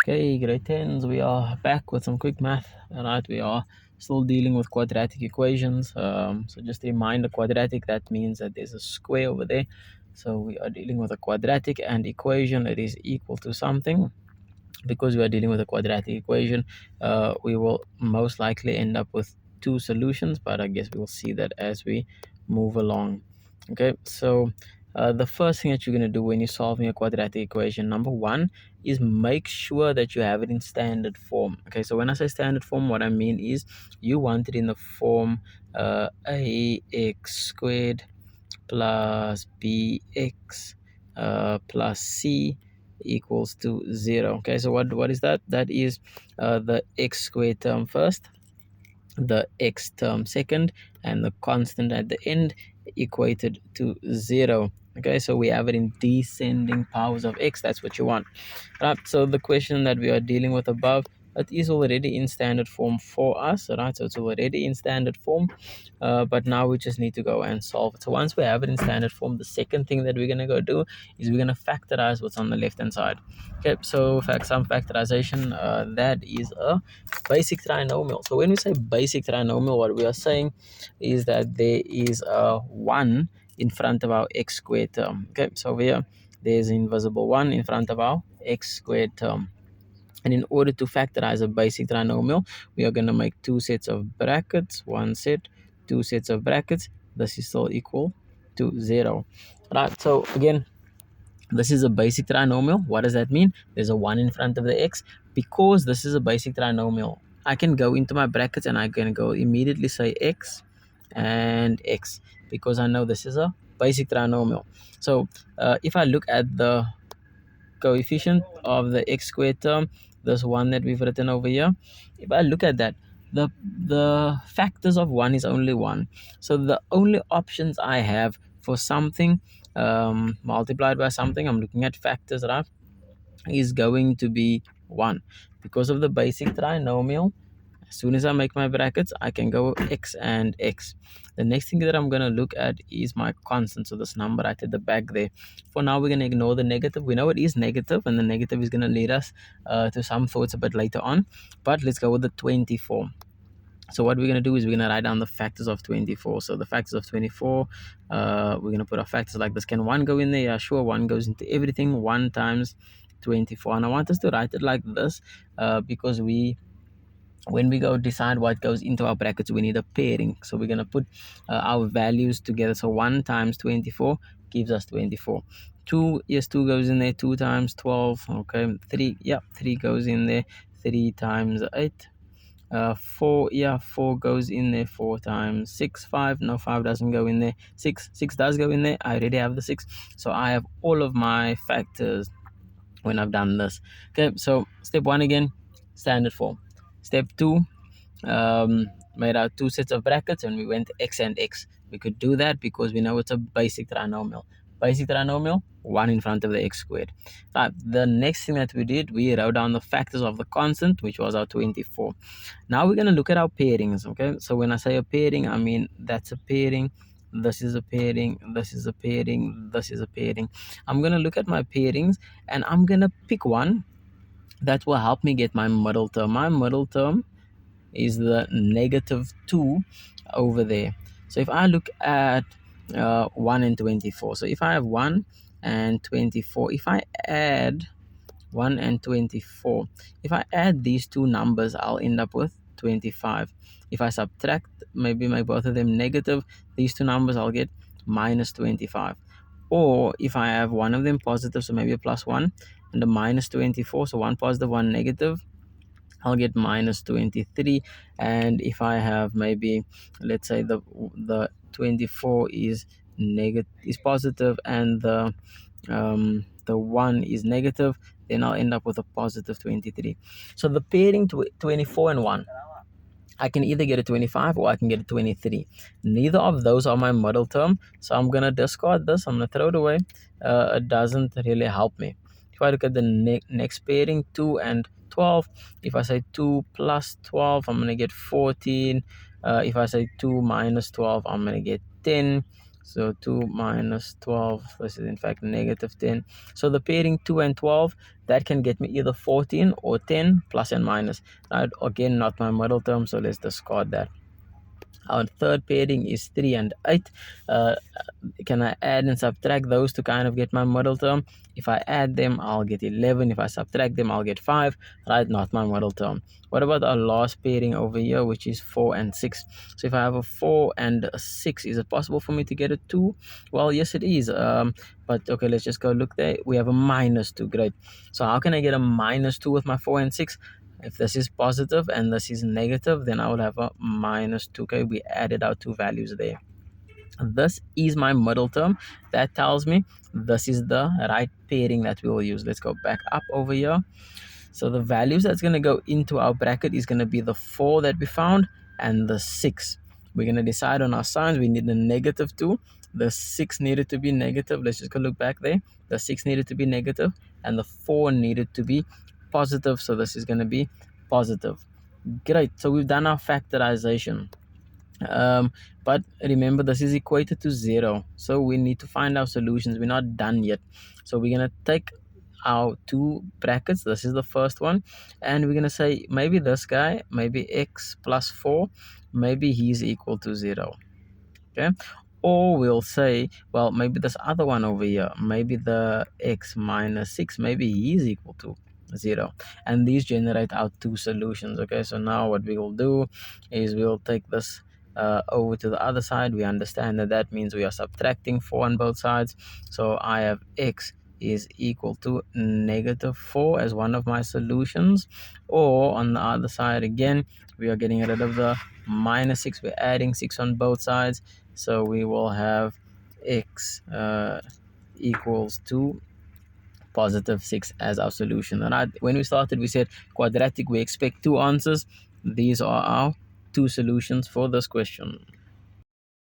Okay, grade 10s, we are back with some quick math. All right, we are still dealing with quadratic equations. So just a reminder, quadratic, that means that there's a square over there. So we are dealing with a quadratic and equation. It is equal to something. Because we are dealing with a quadratic equation, we will most likely end up with two solutions, but I guess we'll see that as we move along. Okay, so the first thing that you're going to do when you're solving a quadratic equation, number one, is make sure that you have it in standard form. Okay, so when I say standard form, what I mean is you want it in the form ax squared plus bx plus c equals to 0. Okay, so what is that? That is the x squared term first, the x term second, and the constant at the end equated to 0. Okay, so we have it in descending powers of x. That's what you want, right? So the question that we are dealing with above, it is already in standard form for us, right? So it's already in standard form, but now we just need to go and solve it. So once we have it in standard form, the second thing that we're going to go do is we're going to factorize what's on the left hand side. Okay, so some factorization, that is a basic trinomial. So when we say basic trinomial, what we are saying is that there is a 1 in front of our x squared term. Okay, so here there's invisible 1 in front of our x squared term. And in order to factorize a basic trinomial, we are going to make two sets of brackets, one set, two sets of brackets. This is still equal to 0. Right, so again, this is a basic trinomial. What does that mean? There's a 1 in front of the x. Because this is a basic trinomial, I can go into my brackets and I can go immediately say x and x, because I know this is a basic trinomial. So if I look at the coefficient of the x squared term, this one that we've written over here, if I look at that, the factors of 1 is only 1. So the only options I have for something multiplied by something, I'm looking at factors, right, is going to be 1. Because of the basic trinomial, as soon as I make my brackets, I can go x and x. The next thing that I'm going to look at is my constant. So this number right at the back there. For now, we're going to ignore the negative. We know it is negative, and the negative is going to lead us to some thoughts a bit later on. But let's go with the 24. So what we're going to do is we're going to write down the factors of 24. So the factors of 24, we're going to put our factors like this. Can 1 go in there? Yeah, sure. 1 goes into everything. 1 times 24. And I want us to write it like this because when we go decide what goes into our brackets, we need a pairing. So we're going to put our values together. So 1 times 24 gives us 24. 2, yes, 2 goes in there. 2 times 12. Okay, 3, yeah, 3 goes in there. 3 times 8. 4, yeah, 4 goes in there. 4 times 6. 5, no, 5 doesn't go in there. 6 does go in there. I already have the 6, so I have all of my factors when I've done this. Okay, so step 1 again, standard form. Step 2, made out two sets of brackets and we went x and x. We could do that because we know it's a basic trinomial. Basic trinomial, 1 in front of the x squared. Right, the next thing that we did, we wrote down the factors of the constant, which was our 24. Now we're going to look at our pairings. Okay, so when I say a pairing, I mean that's a pairing, this is a pairing, this is a pairing, this is a pairing. I'm going to look at my pairings and I'm going to pick one that will help me get my middle term. My middle term is the -2 over there. So if I look at 1 and 24, so if I have 1 and 24, if I add 1 and 24, if I add these two numbers, I'll end up with 25. If I subtract, maybe make both of them negative, these two numbers, I'll get -25. Or if I have one of them positive, so maybe a +1 and a -24, so one positive, one negative, I'll get -23. And if I have maybe, let's say the 24 is positive and the 1 is negative, then I'll end up with a positive 23. So the pairing 24 and 1, I can either get a 25 or I can get a 23. Neither of those are my middle term, so I'm going to discard this. I'm going to throw it away. It doesn't really help me. If I look at the next pairing, 2 and 12, if I say 2 plus 12, I'm going to get 14. If I say 2 minus 12, I'm going to get 10. So 2 minus 12, this is in fact negative 10. So the pairing 2 and 12, that can get me either 14 or 10 plus and minus. Now, again, not my middle term, so let's discard that. Our third pairing is 3 and 8. Can I add and subtract those to kind of get my middle term? If I add them, I'll get 11. If I subtract them, I'll get 5. Right, not my middle term. What about our last pairing over here, which is 4 and 6? So if I have a 4 and a 6, is it possible for me to get a 2? Well, yes, it is. But okay, let's just go look there. We have a minus 2. Great. So how can I get a minus 2 with my 4 and 6? If this is positive and this is negative, then I will have a minus 2. Okay, we added our two values there. This is my middle term. That tells me this is the right pairing that we will use. Let's go back up over here. So the values that's going to go into our bracket is going to be the 4 that we found and the 6. We're going to decide on our signs. We need the negative 2. The 6 needed to be negative. Let's just go look back there. The 6 needed to be negative and the 4 needed to be positive. So this is going to be positive. Great. So we've done our factorization. But remember, this is equated to 0. So we need to find our solutions. We're not done yet. So we're going to take our two brackets. This is the first one. And we're going to say maybe this guy, maybe x plus 4, maybe he's equal to 0. Okay. Or we'll say, well, maybe this other one over here, maybe the x minus 6, maybe he is equal to 0. And these generate out two solutions. Okay, so now what we will do is we'll take this over to the other side. We understand that that means we are subtracting 4 on both sides. So I have x is equal to negative 4 as one of my solutions. Or on the other side again, we are getting rid of the minus 6. We're adding 6 on both sides. So we will have x equals to positive 6 as our solution. And when we started, we said quadratic, we expect two answers. These are our two solutions for this question.